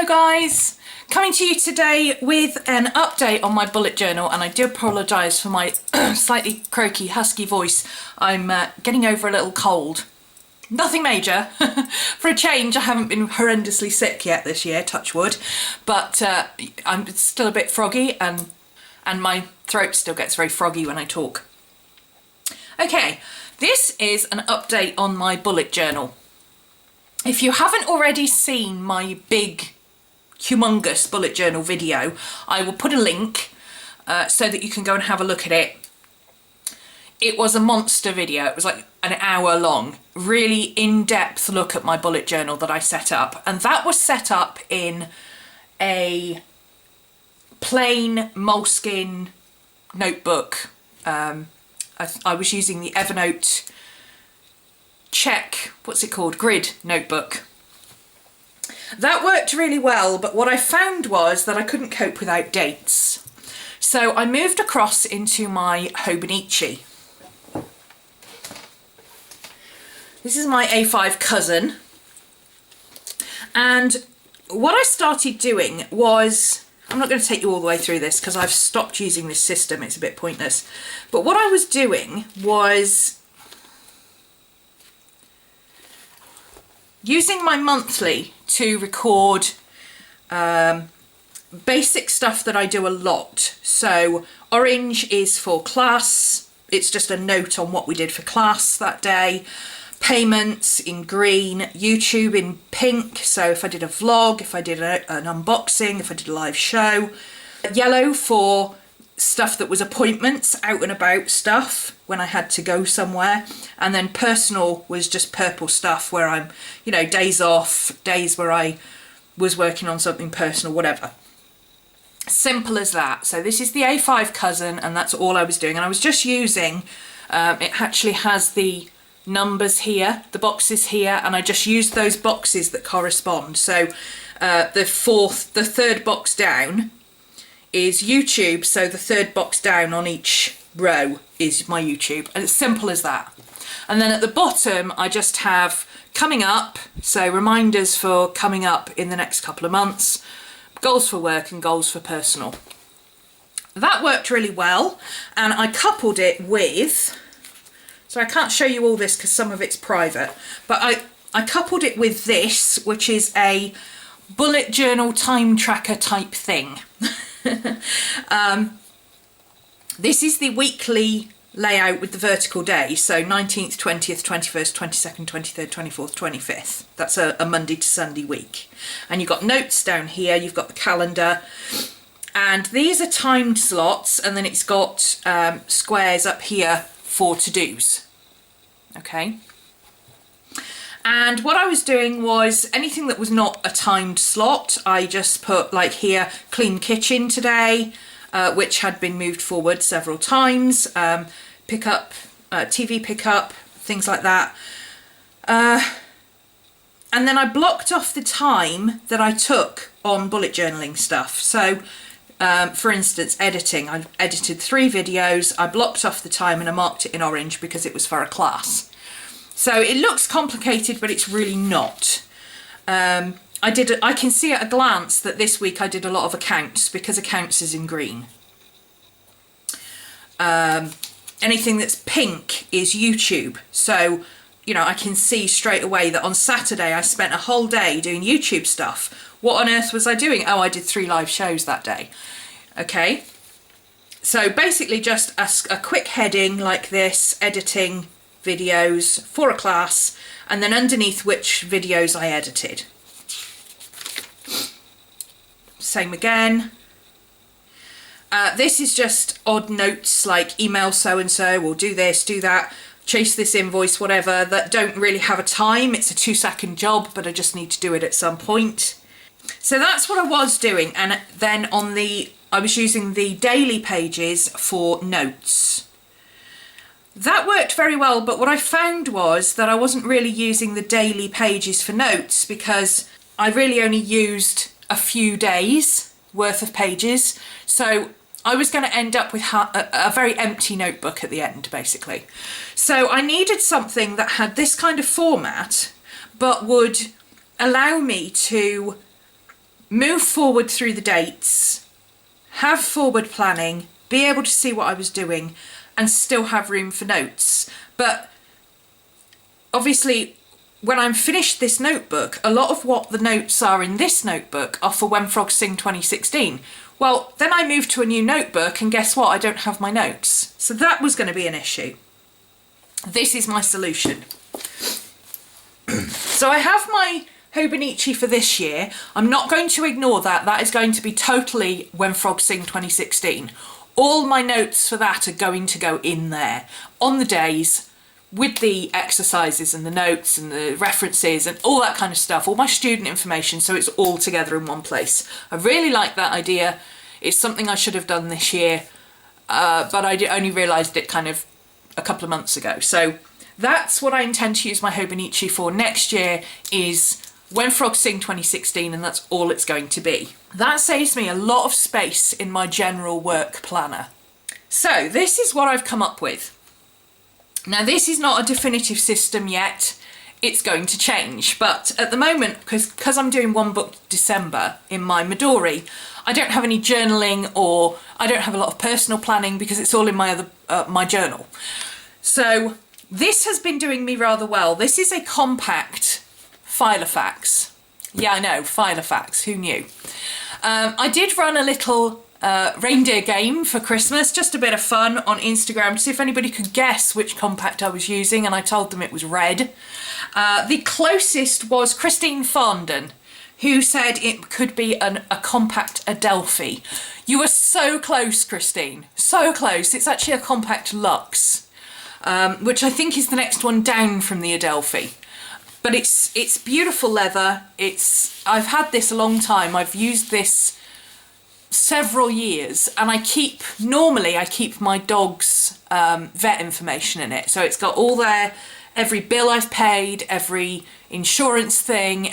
Hello guys, coming to you today with an update on my bullet journal, and I do apologise for my slightly croaky husky voice. I'm getting over a little cold. Nothing major. For a change, I haven't been horrendously sick yet this year, touch wood, but I'm still a bit froggy and my throat still gets very froggy when I talk. Okay, this is an update on my bullet journal. If you haven't already seen my big, humongous bullet journal video, I will put a link so that you can go and have a look at it. It was a monster video. It was like an hour long, really in-depth look at my bullet journal that I set up. And that was set up in a plain moleskin notebook. I was using the Evernote grid notebook. That worked really well, but what I found was that I couldn't cope without dates. So I moved across into my Hobonichi. This is my A5 cousin. And what I started doing was, I'm not going to take you all the way through this because I've stopped using this system, it's a bit pointless. But what I was doing was using my monthly to record basic stuff that I do a lot. So orange is for class, it's just a note on what we did for class that day. Payments in green, YouTube in pink, so if I did a vlog, if I did an unboxing, if I did a live show. Yellow for stuff that was appointments, out and about stuff when I had to go somewhere. And then personal was just purple stuff where I'm, you know, days off, days where I was working on something personal, whatever. Simple as that. So this is the A5 cousin, and that's all I was doing. And I was just using, it actually has the numbers here, the boxes here, and I just used those boxes that correspond. So the third box down is YouTube, so the third box down on each row is my YouTube, and it's simple as that. And then at the bottom I just have coming up, so reminders for coming up in the next couple of months, goals for work and goals for personal. That worked really well, and I coupled it with, so I can't show you all this because some of it's private, but I coupled it with this, which is a bullet journal time tracker type thing. This is the weekly layout with the vertical days, so 19th, 20th, 21st, 22nd, 23rd, 24th, 25th. That's a Monday to Sunday week. And you've got notes down here, you've got the calendar, and these are timed slots, and then it's got squares up here for to-dos. Okay. And what I was doing was anything that was not a timed slot, I just put like here, clean kitchen today, which had been moved forward several times, pick up, TV pickup, things like that. And then I blocked off the time that I took on bullet journaling stuff. So for instance, editing, I edited 3 videos, I blocked off the time and I marked it in orange because it was for a class. So it looks complicated, but it's really not. I can see at a glance that this week I did a lot of accounts because accounts is in green. Anything that's pink is YouTube. So, you know, I can see straight away that on Saturday I spent a whole day doing YouTube stuff. What on earth was I doing? Oh, I did 3 live shows that day. Okay. So basically just a quick heading like this, editing videos for a class, and then underneath which videos I edited. Same again. This is just odd notes like email so-and-so, or do this, do that, chase this invoice, whatever, that don't really have a time. It's a 2-second job, but I just need to do it at some point. So that's what I was doing, and then I was using the daily pages for notes. That worked very well, but what I found was that I wasn't really using the daily pages for notes because I really only used a few days worth of pages. So I was going to end up with a very empty notebook at the end, basically. So I needed something that had this kind of format, but would allow me to move forward through the dates, have forward planning, be able to see what I was doing, and still have room for notes. But obviously, when I'm finished this notebook, a lot of what the notes are in this notebook are for When Frogs Sing 2016. Well, then I moved to a new notebook, and guess what? I don't have my notes. So that was going to be an issue. This is my solution. So I have my Hobonichi for this year. I'm not going to ignore that. That is going to be totally When Frogs Sing 2016. All my notes for that are going to go in there on the days, with the exercises and the notes and the references and all that kind of stuff, all my student information, so it's all together in one place. I really like that idea. It's something I should have done this year, but I only realised it kind of a couple of months ago. So that's what I intend to use my Hobonichi for next year, is When Frogs Sing 2016, and that's all it's going to be. That saves me a lot of space in my general work planner. So this is what I've come up with. Now, this is not a definitive system yet. It's going to change, but at the moment, because I'm doing one book December in my Midori, I don't have any journaling, or I don't have a lot of personal planning because it's all in my my journal. So this has been doing me rather well. This is a compact Filofax. Yeah, I know, Filofax, who knew? I did run a little reindeer game for Christmas, just a bit of fun on Instagram to see if anybody could guess which compact I was using, and I told them it was red. The closest was Christine Fondon, who said it could be a compact Adelphi. You were so close, Christine, so close. It's actually a compact Luxe, which I think is the next one down from the Adelphi. But it's beautiful leather. I've had this a long time. I've used this several years, and normally I keep my dog's vet information in it. So it's got all every bill I've paid, every insurance thing,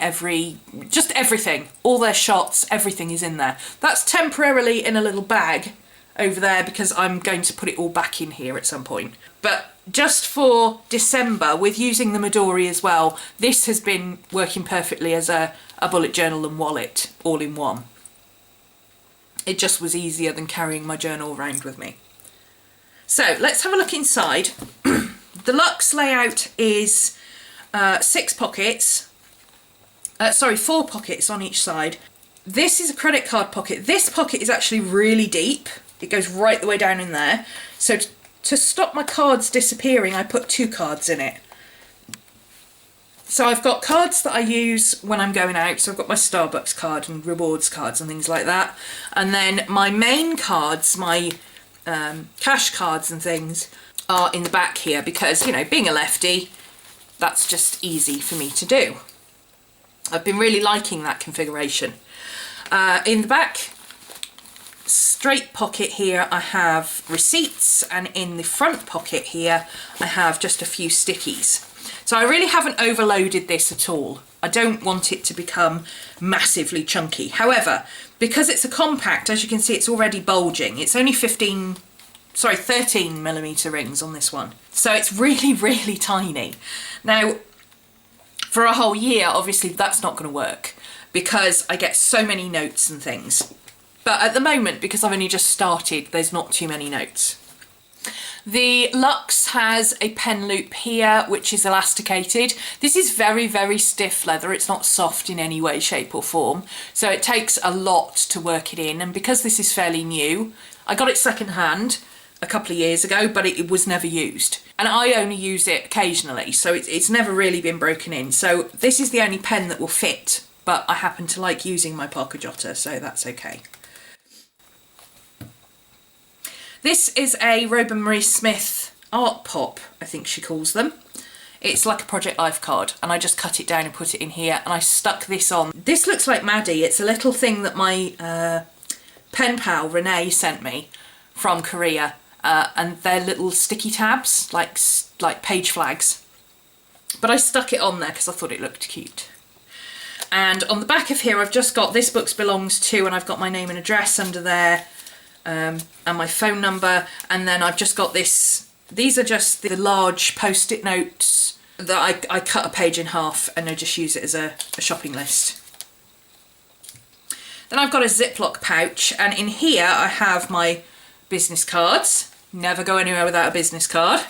just everything, all their shots, everything is in there. That's temporarily in a little bag over there because I'm going to put it all back in here at some point. But just for December, with using the Midori as well, this has been working perfectly as a bullet journal and wallet all in one. It just was easier than carrying my journal around with me. So let's have a look inside. The Luxe layout is 4 pockets on each side. This is a credit card pocket. This pocket is actually really deep. It goes right the way down in there. So to stop my cards disappearing, I put 2 cards in it. So I've got cards that I use when I'm going out. So I've got my Starbucks card and rewards cards and things like that. And then my main cards, my cash cards and things, are in the back here because, you know, being a lefty, that's just easy for me to do. I've been really liking that configuration. In the back straight pocket here I have receipts, and in the front pocket here I have just a few stickies. So I really haven't overloaded this at all. I don't want it to become massively chunky. However, because it's a compact, as you can see, it's already bulging. It's only 13mm rings on this one. So it's really, really tiny. Now, for a whole year, obviously that's not going to work because I get so many notes and things. But at the moment, because I've only just started, there's not too many notes. The Luxe has a pen loop here, which is elasticated. This is very, very stiff leather. It's not soft in any way, shape or form. So it takes a lot to work it in. And because this is fairly new, I got it secondhand a couple of years ago, but it was never used. And I only use it occasionally, so it's never really been broken in. So this is the only pen that will fit, but I happen to like using my Parker Jotter, so that's okay. This is a RhomanysRealm art pop, I think she calls them. It's like a Project Life card, and I just cut it down and put it in here, and I stuck this on. This looks like Maddie. It's a little thing that my pen pal Renee sent me from Korea, and they're little sticky tabs, like page flags. But I stuck it on there because I thought it looked cute. And on the back of here, I've just got "This book belongs to," and I've got my name and address under there. And my phone number, and then I've just got this. These are just the large post-it notes that I cut a page in half and I just use it as a shopping list. Then I've got a Ziploc pouch, and in here I have my business cards. Never go anywhere without a business card.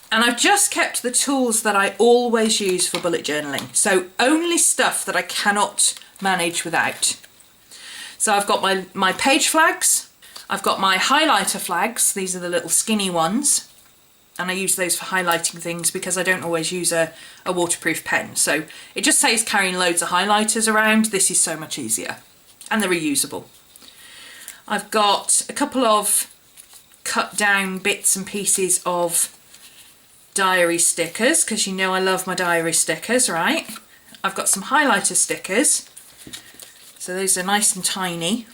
And I've just kept the tools that I always use for bullet journaling. So only stuff that I cannot manage without. So I've got my page flags. I've got my highlighter flags. These are the little skinny ones. And I use those for highlighting things because I don't always use a waterproof pen. So it just saves carrying loads of highlighters around. This is so much easier. And they're reusable. I've got a couple of cut down bits and pieces of diary stickers, because you know I love my diary stickers, right? I've got some highlighter stickers. So those are nice and tiny.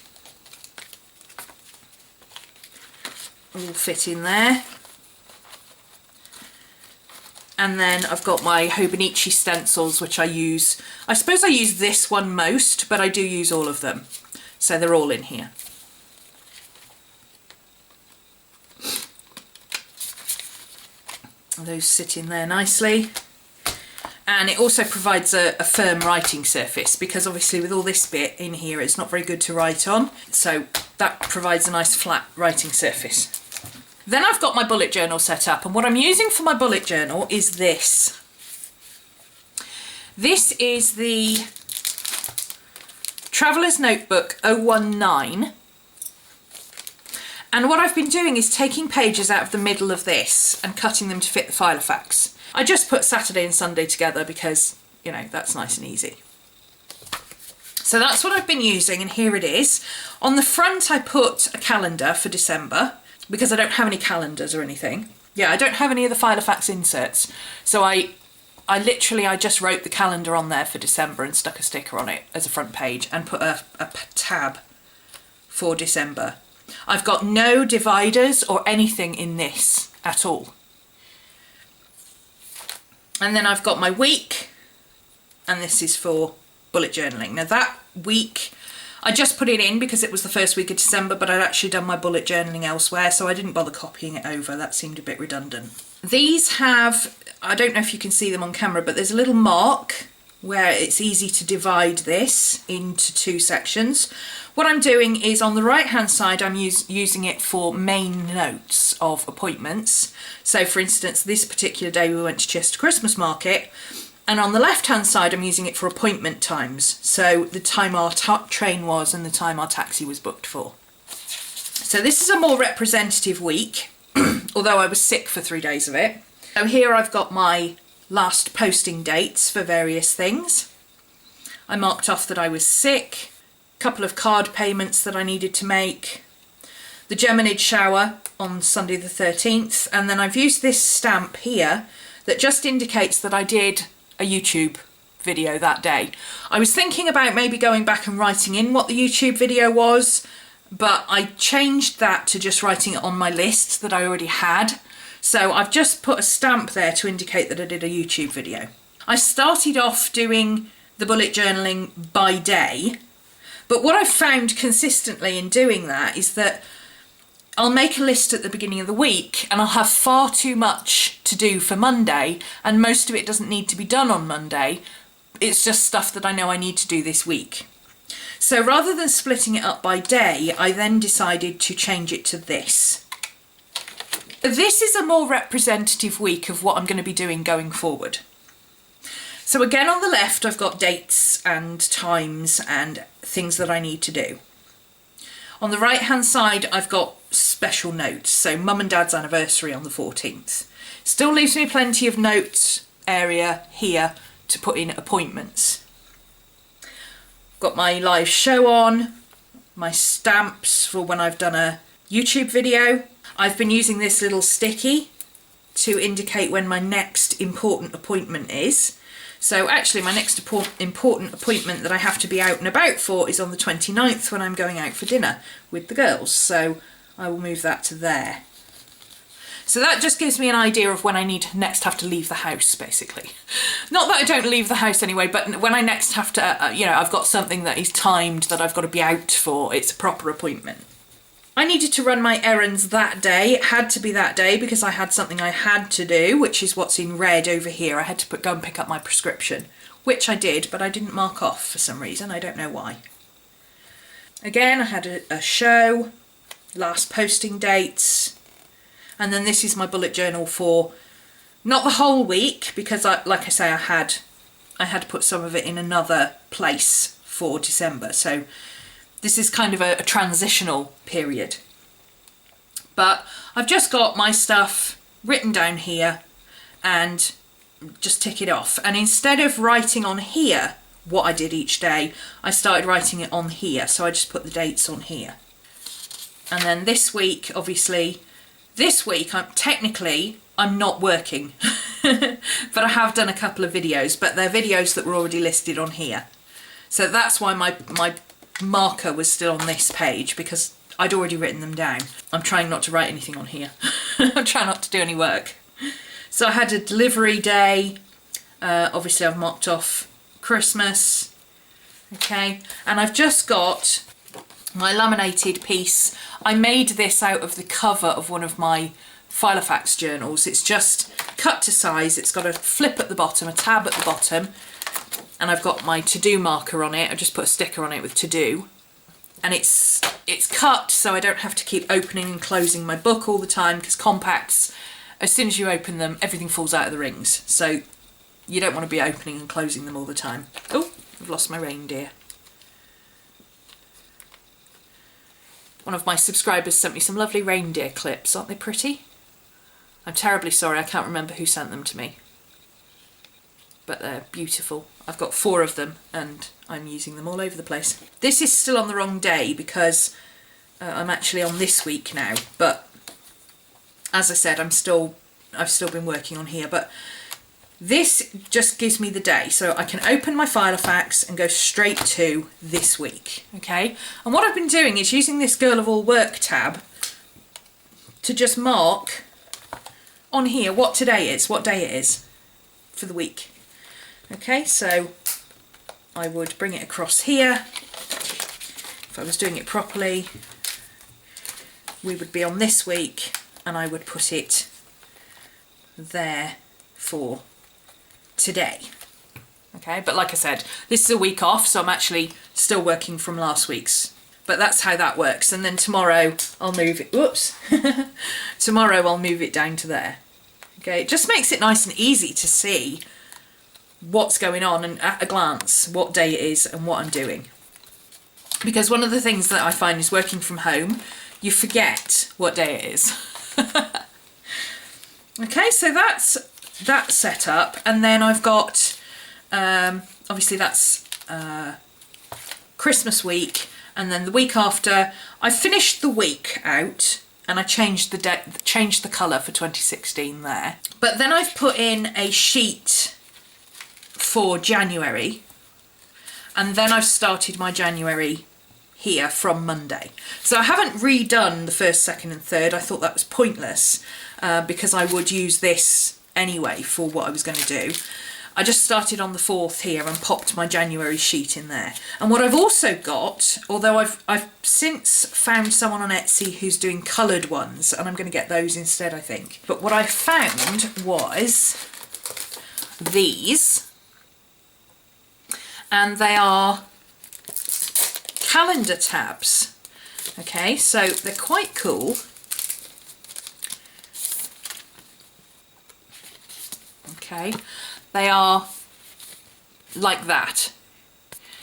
All fit in there. And then I've got my Hobonichi stencils, which I use. I suppose I use this one most, but I do use all of them. So they're all in here. Those sit in there nicely. And it also provides a firm writing surface, because obviously with all this bit in here it's not very good to write on. So that provides a nice flat writing surface. Then I've got my bullet journal set up, and what I'm using for my bullet journal is this. This is the Traveller's Notebook 019. And what I've been doing is taking pages out of the middle of this and cutting them to fit the Filofax. I just put Saturday and Sunday together because, you know, that's nice and easy. So that's what I've been using, and here it is. On the front I put a calendar for December because I don't have any calendars or anything. Yeah, I don't have any of the Filofax inserts. So I just wrote the calendar on there for December and stuck a sticker on it as a front page and put a tab for December. I've got no dividers or anything in this at all. And then I've got my week, and this is for bullet journaling. Now that week, I just put it in because it was the first week of December, but I'd actually done my bullet journaling elsewhere, so I didn't bother copying it over. That seemed a bit redundant. These have, I don't know if you can see them on camera, but there's a little mark where it's easy to divide this into two sections. What I'm doing is on the right hand side I'm using it for main notes of appointments. So for instance, this particular day we went to Chester Christmas Market, and on the left hand side I'm using it for appointment times. So the time our train was and the time our taxi was booked for. So this is a more representative week, although I was sick for 3 days of it. So here I've got my last posting dates for various things. I marked off that I was sick, a couple of card payments that I needed to make, the Geminid shower on Sunday the 13th, and then I've used this stamp here that just indicates that I did a YouTube video that day. I was thinking about maybe going back and writing in what the YouTube video was, but I changed that to just writing it on my list that I already had. So I've just put a stamp there to indicate that I did a YouTube video. I started off doing the bullet journaling by day, but what I've found consistently in doing that is that I'll make a list at the beginning of the week and I'll have far too much to do for Monday, and most of it doesn't need to be done on Monday. It's just stuff that I know I need to do this week. So rather than splitting it up by day, I then decided to change it to this. This is a more representative week of what I'm going to be doing going forward. So again, on the left, I've got dates and times and things that I need to do. On the right hand side, I've got special notes. So Mum and Dad's anniversary on the 14th. Still leaves me plenty of notes area here to put in appointments. Got my live show on, my stamps for when I've done a YouTube video. I've been using this little sticky to indicate when my next important appointment is. So actually my next important appointment that I have to be out and about for is on the 29th when I'm going out for dinner with the girls. So I will move that to there. So that just gives me an idea of when I need next have to leave the house, basically. Not that I don't leave the house anyway, but when I next have to, I've got something that is timed that I've got to be out for. It's a proper appointment. I needed to run my errands that day. It had to be that day because I had something I had to do, which is what's in red over here. I had to go and pick up my prescription, which I did, but I didn't mark off for some reason. I don't know why. Again, I had a show, last posting dates, and then this is my bullet journal for not the whole week, because like I say, I had put some of it in another place for December, so this is kind of a transitional period. But I've just got my stuff written down here and just tick it off. And instead of writing on here what I did each day, I started writing it on here. So I just put the dates on here. And then this week, obviously, this week I'm not working, but I have done a couple of videos, but they're videos that were already listed on here. So that's why my marker was still on this page, because I'd already written them down. I'm trying not to write anything on here. I'm trying not to do any work. So I had a delivery day. Obviously I've marked off Christmas. Okay, and I've just got my laminated piece. I made this out of the cover of one of my Filofax journals. It's just cut to size. It's got a flip at the bottom, a tab at the bottom, and I've got my to-do marker on it. I just put a sticker on it with to-do. And it's cut so I don't have to keep opening and closing my book all the time, because compacts, as soon as you open them, everything falls out of the rings. So you don't want to be opening and closing them all the time. Oh, I've lost my reindeer. One of my subscribers sent me some lovely reindeer clips. Aren't they pretty? I'm terribly sorry, I can't remember who sent them to me. But they're beautiful. I've got 4 of them and I'm using them all over the place. This is still on the wrong day because I'm actually on this week now, but as I said, I've still been working on here, but this just gives me the day, so I can open my Filofax and go straight to this week, okay? And what I've been doing is using this Girl of All Work tab to just mark on here what today is, what day it is for the week. Okay, so I would bring it across here. If I was doing it properly, we would be on this week, and I would put it there for today. Okay, but like I said, this is a week off, so I'm actually still working from last week's. But that's how that works. And then tomorrow I'll move it, whoops, tomorrow I'll move it down to there. Okay, it just makes it nice and easy to see what's going on and at a glance what day it is and what I'm doing. Because one of the things that I find is working from home, you forget what day it is. Okay, so that's that set up, and then I've got obviously that's Christmas week, and then the week after I finished the week out and I changed the colour for 2016 there. But then I've put in a sheet for January, and then I've started my January here from Monday. So I haven't redone the 1st, 2nd and 3rd. I thought that was pointless because I would use this anyway for what I was going to do. I just started on the 4th here and popped my January sheet in there. And what I've also got, although I've since found someone on Etsy who's doing coloured ones, and I'm going to get those instead, I think. But what I found was these, and they are calendar tabs. Okay, so they're quite cool. Okay, they are like that.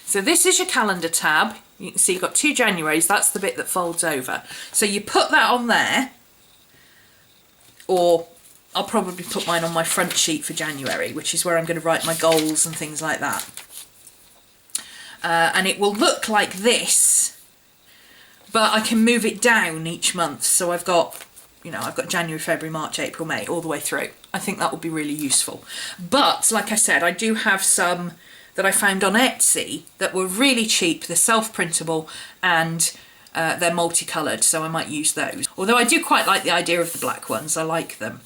So this is your calendar tab. You can see you've got 2 Januaries, that's the bit that folds over. So you put that on there, or I'll probably put mine on my front sheet for January, which is where I'm going to write my goals and things like that. And it will look like this, but I can move it down each month. So I've got, you know, I've got January, February, March, April, May, all the way through. I think that would be really useful. But like I said, I do have some that I found on Etsy that were really cheap. They're self-printable and they're multicoloured, so I might use those. Although I do quite like the idea of the black ones. I like them.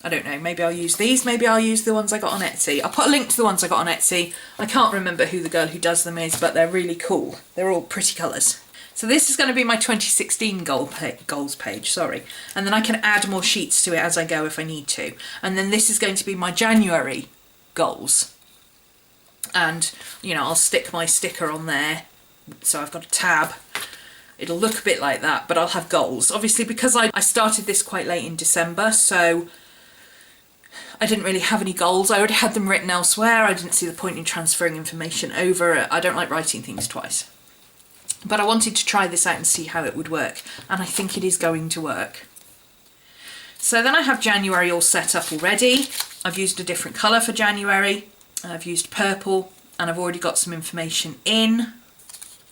I don't know, maybe I'll use these, maybe I'll use the ones I got on Etsy. I'll put a link to the ones I got on Etsy. I can't remember who the girl who does them is, but they're really cool. They're all pretty colours. So this is going to be my 2016 goals page, sorry. And then I can add more sheets to it as I go if I need to. And then this is going to be my January goals. And, you know, I'll stick my sticker on there. So I've got a tab It'll look a bit like that, but I'll have goals. Obviously, because I started this quite late in December, so I didn't really have any goals. I already had them written elsewhere. I didn't see the point in transferring information over. I don't like writing things twice. But I wanted to try this out and see how it would work, and I think it is going to work. So then I have January all set up already. I've used a different colour for January. I've used purple, and I've already got some information in.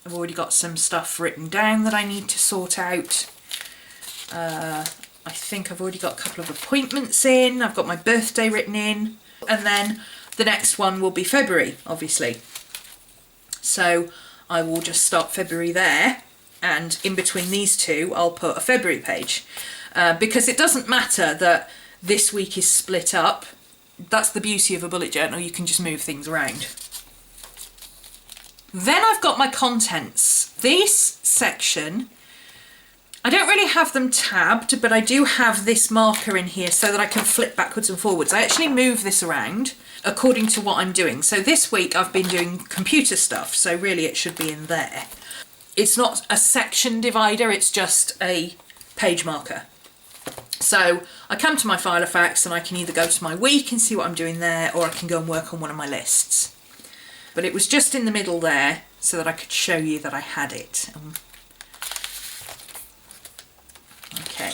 I've already got some stuff written down that I need to sort out. I think I've already got a couple of appointments in. I've got my birthday written in. And then the next one will be February, obviously. So I will just start February there. And in between these two, I'll put a February page. Because it doesn't matter that this week is split up. That's the beauty of a bullet journal. You can just move things around. Then I've got my contents. This section, I don't really have them tabbed, but I do have this marker in here so that I can flip backwards and forwards. I actually move this around according to what I'm doing. So this week I've been doing computer stuff, so really it should be in there. It's not a section divider, it's just a page marker. So I come to my Filofax and I can either go to my week and see what I'm doing there, or I can go and work on one of my lists. But it was just in the middle there so that I could show you that I had it. Okay.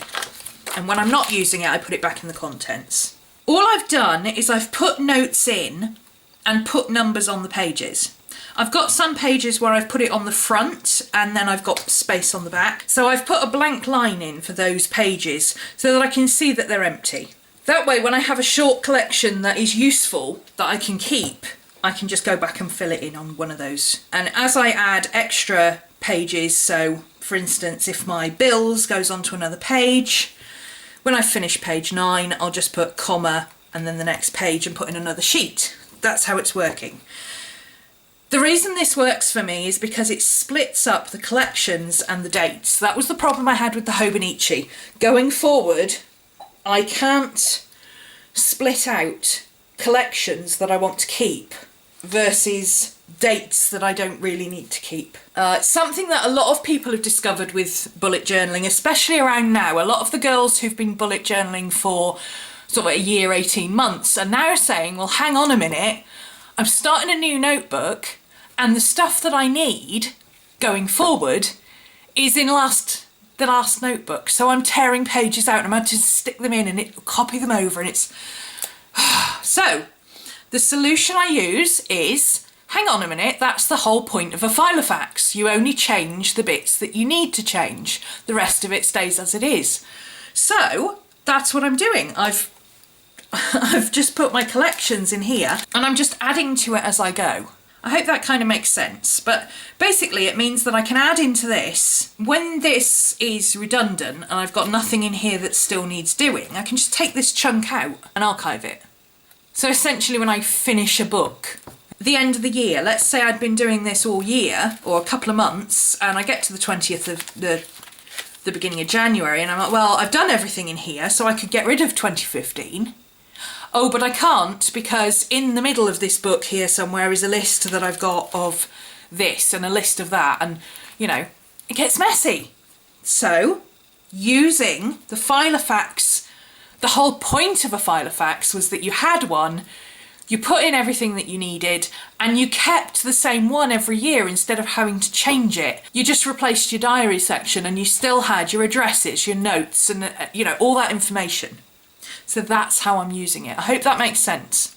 And when I'm not using it, I put it back in the contents. All I've done is I've put notes in and put numbers on the pages. I've got some pages where I've put it on the front and then I've got space on the back. So I've put a blank line in for those pages so that I can see that they're empty. That way, when I have a short collection that is useful, that I can keep, I can just go back and fill it in on one of those. And as I add extra pages, so for instance, if my bills goes onto another page, when I finish page 9, I'll just put comma and then the next page and put in another sheet. That's how it's working. The reason this works for me is because it splits up the collections and the dates. That was the problem I had with the Hobonichi. Going forward, I can't split out collections that I want to keep versus dates that I don't really need to keep. Something that a lot of people have discovered with bullet journaling, especially around now. A lot of the girls who've been bullet journaling for sort of a year, 18 months are now saying, well, hang on a minute, I'm starting a new notebook and the stuff that I need going forward is in the last notebook. So I'm tearing pages out and I'm having to stick them in and copy them over, and it's... So the solution I use is, hang on a minute, that's the whole point of a Filofax. You only change the bits that you need to change. The rest of it stays as it is. So that's what I'm doing. I've just put my collections in here and I'm just adding to it as I go. I hope that kind of makes sense, but basically it means that I can add into this. When this is redundant and I've got nothing in here that still needs doing, I can just take this chunk out and archive it. So essentially when I finish a book, the end of the year, let's say I'd been doing this all year or a couple of months and I get to the 20th of the beginning of January and I'm like, well, I've done everything in here so I could get rid of 2015. Oh, but I can't, because in the middle of this book here somewhere is a list that I've got of this and a list of that, and, you know, it gets messy. So, using the Filofax, the whole point of a Filofax was that you had one, you put in everything that you needed, and you kept the same one every year instead of having to change it. You just replaced your diary section and you still had your addresses, your notes, and, you know, all that information. So that's how I'm using it. I hope that makes sense.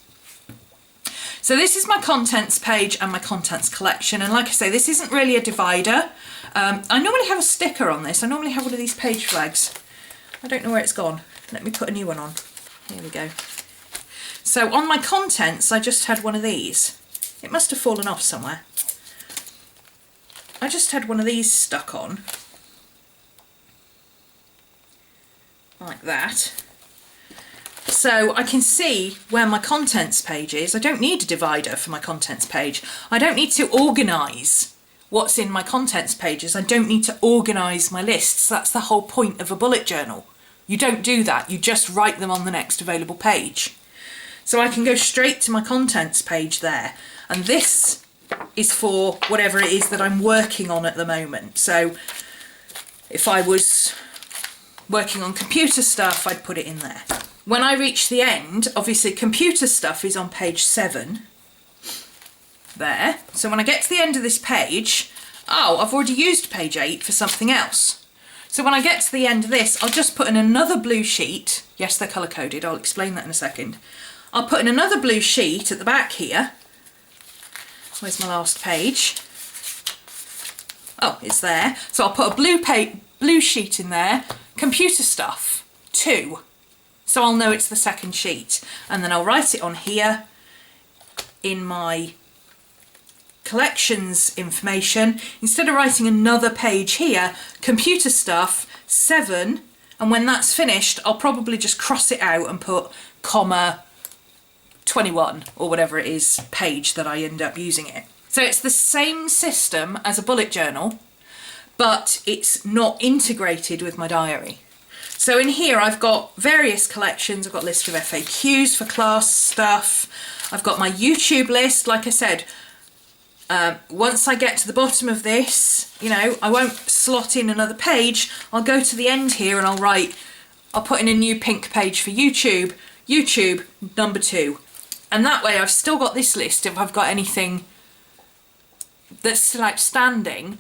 So this is my contents page and my contents collection. And like I say, this isn't really a divider. I normally have a sticker on this. I normally have one of these page flags. I don't know where it's gone. Let me put a new one on. Here we go. So on my contents, I just had one of these. It must have fallen off somewhere. I just had one of these stuck on. Like that. So I can see where my contents page is. I don't need a divider for my contents page. I don't need to organise what's in my contents pages. I don't need to organise my lists. That's the whole point of a bullet journal. You don't do that. You just write them on the next available page. So I can go straight to my contents page there. And this is for whatever it is that I'm working on at the moment. So If I was working on computer stuff, I'd put it in there. When I reach the end, obviously computer stuff is on page 7. There. So when I get to the end of this page, oh, I've already used page 8 for something else. So when I get to the end of this, I'll just put in another blue sheet. Yes, they're colour coded. I'll explain that in a second. I'll put in another blue sheet at the back here. Where's my last page? Oh, it's there. So I'll put a blue sheet in there. Computer stuff, 2. So I'll know it's the second sheet. And then I'll write it on here in my collections information. Instead of writing another page here, computer stuff, 7. And when that's finished, I'll probably just cross it out and put comma 21 or whatever it is page that I end up using it. So it's the same system as a bullet journal, but it's not integrated with my diary. So in here I've got various collections. I've got a list of FAQs for class stuff. I've got my YouTube list. Like I said, once I get to the bottom of this, you know, I won't slot in another page. I'll go to the end here and I'll put in a new pink page for YouTube, YouTube number 2. And that way I've still got this list if I've got anything that's still outstanding,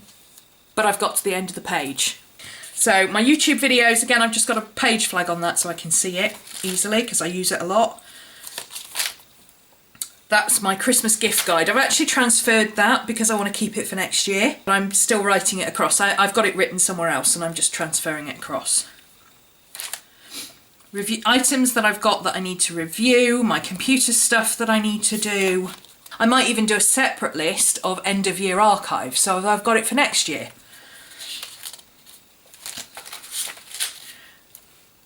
but I've got to the end of the page. So my YouTube videos, again, I've just got a page flag on that so I can see it easily because I use it a lot. That's my Christmas gift guide. I've actually transferred that because I want to keep it for next year, but I'm still writing it across. I've got it written somewhere else and I'm just transferring it across. Review items that I've got that I need to review, my computer stuff that I need to do. I might even do a separate list of end of year archives, so I've got it for next year.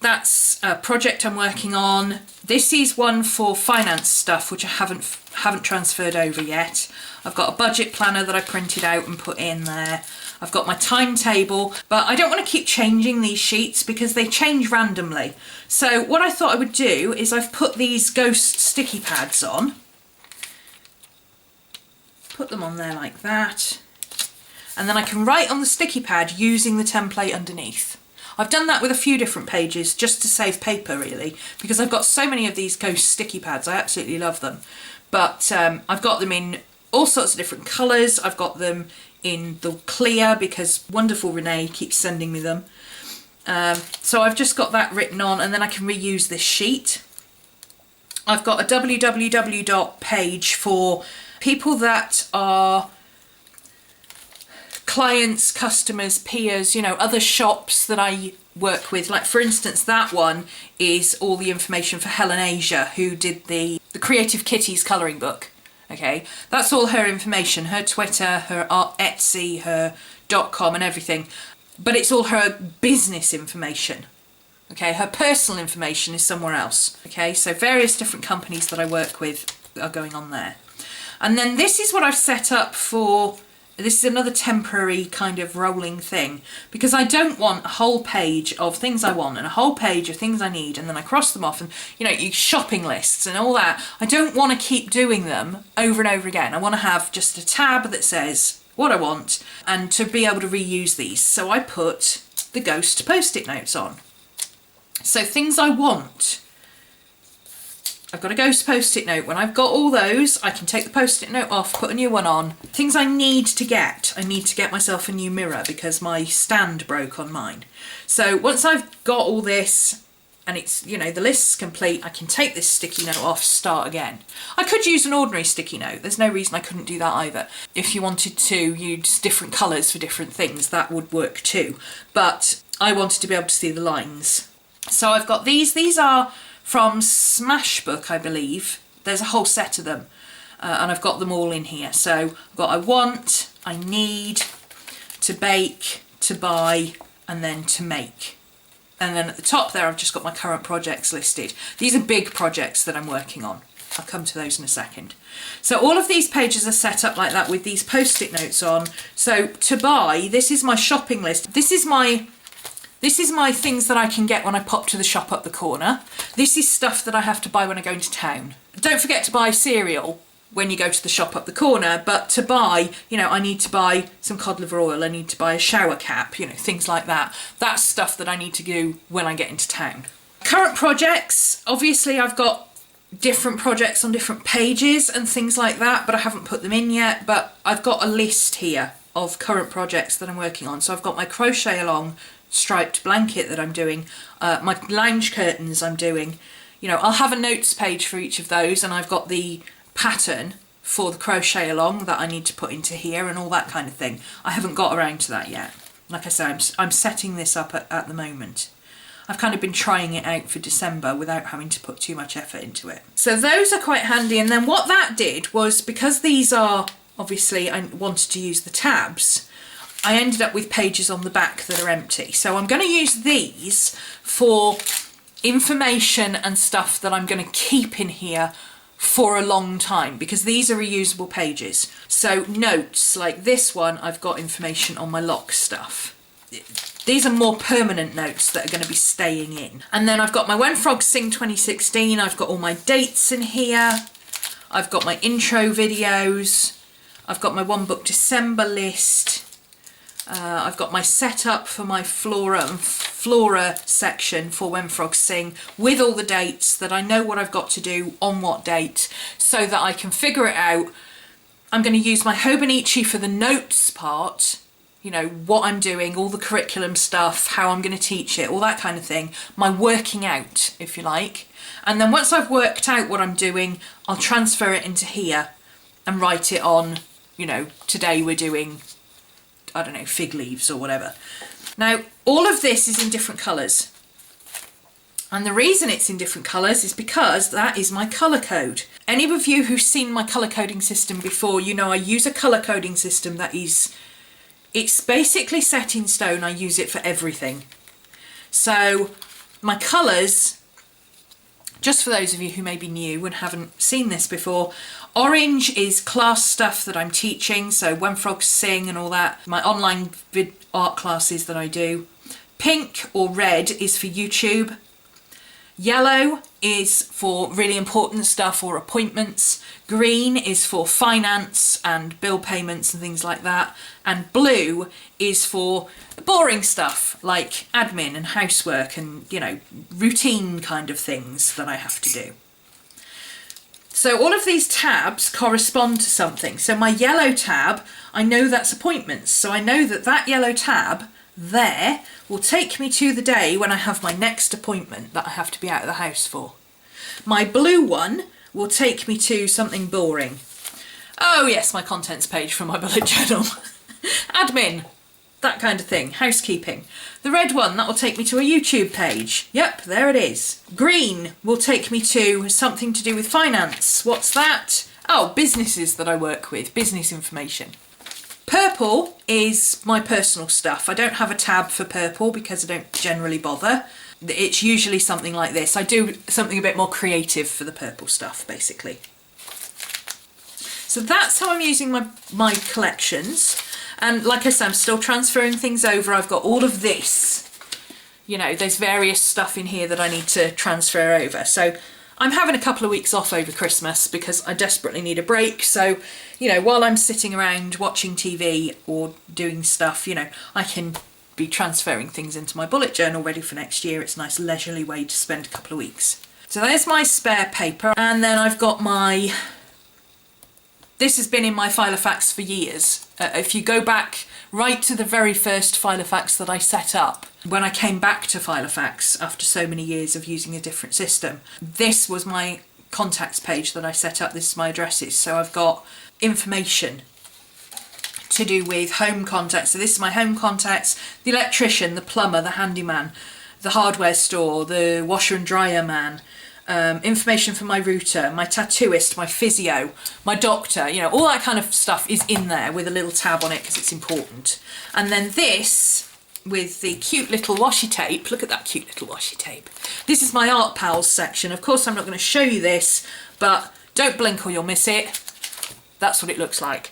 That's a project I'm working on. This is one for finance stuff, which I haven't transferred over yet. I've got a budget planner that I printed out and put in there. I've got my timetable, but I don't want to keep changing these sheets because they change randomly. So what I thought I would do is I've put these ghost sticky pads on. Put them on there like that. And then I can write on the sticky pad using the template underneath. I've done that with a few different pages just to save paper really, because I've got so many of these ghost sticky pads. I absolutely love them. But I've got them in all sorts of different colours. I've got them in the clear because wonderful Renee keeps sending me them. So I've just got that written on and then I can reuse this sheet. I've got a www page for people that are clients, customers, peers, you know, other shops that I work with. Like for instance, that one is all the information for Helen Asia, who did the Creative Kitties colouring book. Okay, that's all her information, her Twitter, her Etsy, her .com and everything. But it's all her business information. Okay, her personal information is somewhere else. Okay, so various different companies that I work with are going on there. And then this is what I've set up for, this is another temporary kind of rolling thing, because I don't want a whole page of things I want and a whole page of things I need and then I cross them off and, you know, shopping lists and all that. I don't want to keep doing them over and over again. I want to have just a tab that says what I want and to be able to reuse these. So I put the ghost post-it notes on. So things I want. I've got a ghost post-it note. When I've got all those, I can take the post-it note off, put a new one on. Things I need to get. I need to get myself a new mirror because my stand broke on mine. So once I've got all this and it's, you know, the list's complete, I can take this sticky note off, start again. I could use an ordinary sticky note. There's no reason I couldn't do that either. If you wanted to use different colours for different things, that would work too. But I wanted to be able to see the lines. So I've got these. These are from Smashbook, I believe. There's a whole set of them and I've got them all in here. So I've got I want, I need, to bake, to buy, and then to make. And then at the top there I've just got my current projects listed. These are big projects that I'm working on. I'll come to those in a second. So all of these pages are set up like that with these post-it notes on. So to buy, this is my shopping list. This is my things that I can get when I pop to the shop up the corner. This is stuff that I have to buy when I go into town. Don't forget to buy cereal when you go to the shop up the corner, but to buy, you know, I need to buy some cod liver oil, I need to buy a shower cap, you know, things like that. That's stuff that I need to do when I get into town. Current projects, obviously I've got different projects on different pages and things like that, but I haven't put them in yet. But I've got a list here of current projects that I'm working on. So I've got my crochet along striped blanket that I'm doing, my lounge curtains I'm doing. You know, I'll have a notes page for each of those, and I've got the pattern for the crochet along that I need to put into here and all that kind of thing. I haven't got around to that yet. Like I said, I'm setting this up at the moment. I've kind of been trying it out for December without having to put too much effort into it. So those are quite handy. And then what that did was, because these are, obviously I wanted to use the tabs, I ended up with pages on the back that are empty. So I'm going to use these for information and stuff that I'm going to keep in here for a long time, because these are reusable pages. So notes like this one, I've got information on my lock stuff. These are more permanent notes that are going to be staying in. And then I've got my When Frogs Sing 2016. I've got all my dates in here. I've got my intro videos. I've got my One Book December list. I've got my setup for my flora section for When Frogs Sing, with all the dates that I know what I've got to do on what date, so that I can figure it out. I'm going to use my Hobonichi for the notes part, you know, what I'm doing, all the curriculum stuff, how I'm going to teach it, all that kind of thing. My working out, if you like. And then once I've worked out what I'm doing, I'll transfer it into here and write it on, you know, today we're doing, I don't know, fig leaves or whatever. Now, all of this is in different colours. And the reason it's in different colours is because that is my colour code. Any of you who've seen my colour coding system before, you know I use a colour coding system that is, it's basically set in stone. I use it for everything. So my colours, just for those of you who may be new and haven't seen this before, orange is class stuff that I'm teaching, so When Frogs Sing and all that, my online art classes that I do. Pink or red is for YouTube. Yellow is for really important stuff or appointments. Green is for finance and bill payments and things like that. And blue is for boring stuff like admin and housework and, you know, routine kind of things that I have to do. So all of these tabs correspond to something. So my yellow tab, I know that's appointments. So I know that that yellow tab there will take me to the day when I have my next appointment that I have to be out of the house for. My blue one will take me to something boring. Oh yes, my contents page for my bullet journal. Admin, that kind of thing, housekeeping. The red one, that will take me to a YouTube page. Yep, there it is. Green will take me to something to do with finance. What's that? Oh, businesses that I work with, business information. Purple is my personal stuff. I don't have a tab for purple because I don't generally bother. It's usually something like this. I do something a bit more creative for the purple stuff, basically. So that's how I'm using my collections. And like I said, I'm still transferring things over. I've got all of this. You know, there's various stuff in here that I need to transfer over. So I'm having a couple of weeks off over Christmas because I desperately need a break. So, you know, while I'm sitting around watching TV or doing stuff, you know, I can be transferring things into my bullet journal ready for next year. It's a nice leisurely way to spend a couple of weeks. So there's my spare paper. And then I've got my, this has been in my Filofax for years. If you go back right to the very first Filofax that I set up, when I came back to Filofax after so many years of using a different system, this was my contacts page that I set up. This is my addresses. So I've got information to do with home contacts. So this is my home contacts, the electrician, the plumber, the handyman, the hardware store, the washer and dryer man, information for my router, my tattooist, my physio, my doctor, you know, all that kind of stuff is in there with a little tab on it because it's important. And then this, with the cute little washi tape, look at that cute little washi tape. This is my Art Pals section. Of course, I'm not going to show you this, but don't blink or you'll miss it. That's what it looks like.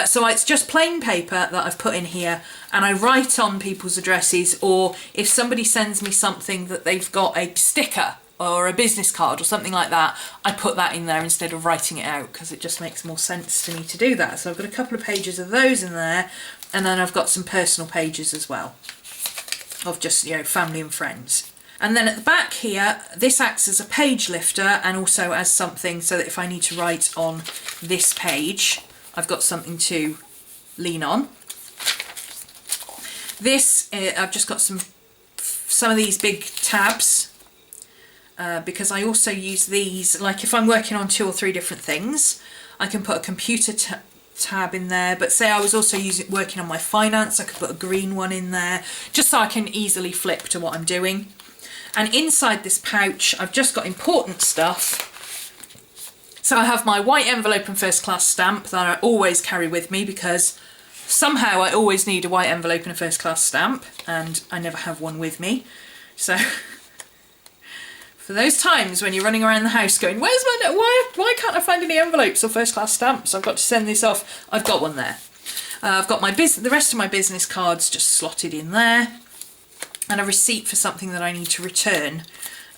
So it's just plain paper that I've put in here, and I write on people's addresses, or if somebody sends me something that they've got a sticker or a business card or something like that, I put that in there instead of writing it out, because it just makes more sense to me to do that. So I've got a couple of pages of those in there, and then I've got some personal pages as well of just, you know, family and friends. And then at the back here, this acts as a page lifter and also as something so that if I need to write on this page, I've got something to lean on. This, I've just got some of these big tabs because I also use these, like if I'm working on 2 or 3 different things, I can put a computer tab in there, but say I was also working on my finance, I could put a green one in there, just so I can easily flip to what I'm doing. And inside this pouch, I've just got important stuff. So I have my white envelope and first class stamp that I always carry with me, because somehow I always need a white envelope and a first class stamp, and I never have one with me. So for those times when you're running around the house going, where's my, why can't I find any envelopes or first class stamps? I've got to send this off. I've got one there. I've got the rest of my business cards just slotted in there. And a receipt for something that I need to return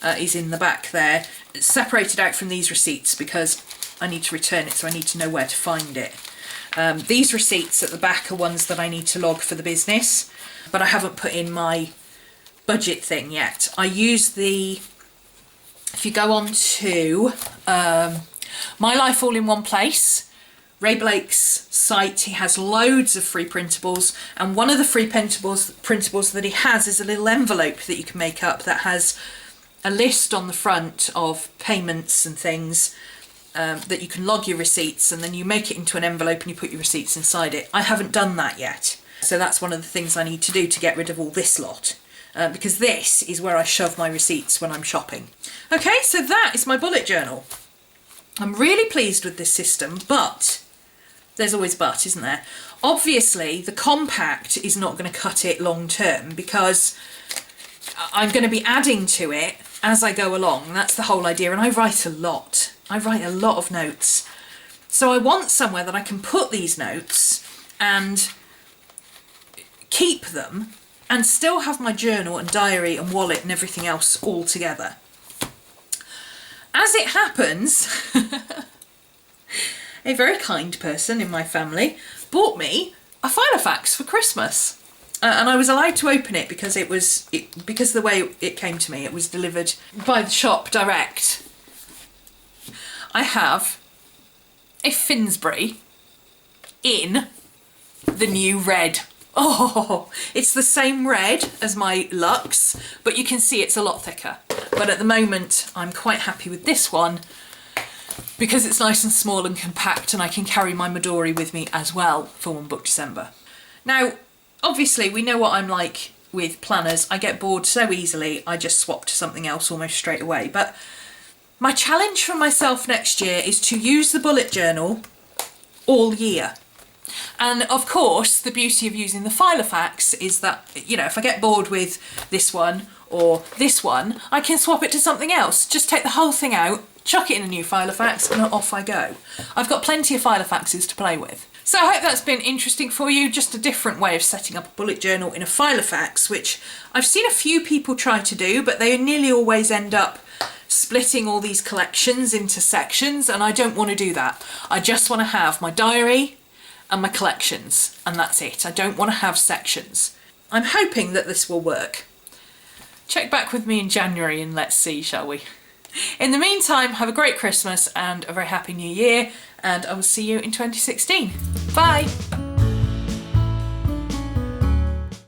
is in the back there. It's separated out from these receipts because I need to return it, so I need to know where to find it. These receipts at the back are ones that I need to log for the business, but I haven't put in my budget thing yet. I use if you go on to My Life All in One Place, Ray Blake's site, he has loads of free printables, and one of the free printables that he has is a little envelope that you can make up that has a list on the front of payments and things that you can log your receipts, and then you make it into an envelope and you put your receipts inside it. I haven't done that yet, so that's one of the things I need to do to get rid of all this lot, because this is where I shove my receipts when I'm shopping. Okay, so that is my bullet journal. I'm really pleased with this system, but there's always but, isn't there? Obviously, the compact is not going to cut it long term, because I'm going to be adding to it as I go along. That's the whole idea, and I write a lot. I write a lot of notes. So I want somewhere that I can put these notes and keep them and still have my journal and diary and wallet and everything else all together. As it happens, a very kind person in my family bought me a Filofax for Christmas, and I was allowed to open it because because the way it came to me, it was delivered by the shop direct. I have a Finsbury in the new red. Oh, it's the same red as my Luxe, but you can see it's a lot thicker. But at the moment, I'm quite happy with this one because it's nice and small and compact, and I can carry my Midori with me as well for One Book December. Now, obviously, we know what I'm like with planners. I get bored so easily, I just swap to something else almost straight away. But my challenge for myself next year is to use the bullet journal all year. And of course, the beauty of using the Filofax is that, you know, if I get bored with this one or this one, I can swap it to something else. Just take the whole thing out, chuck it in a new Filofax, and off I go. I've got plenty of Filofaxes to play with. So I hope that's been interesting for you, just a different way of setting up a bullet journal in a Filofax, which I've seen a few people try to do, but they nearly always end up splitting all these collections into sections, and I don't want to do that. I just want to have my diary and my collections, and that's it. I don't want to have sections. I'm hoping that this will work. Check back with me in January and let's see, shall we? In the meantime, have a great Christmas and a very happy new year, and I will see you in 2016. Bye!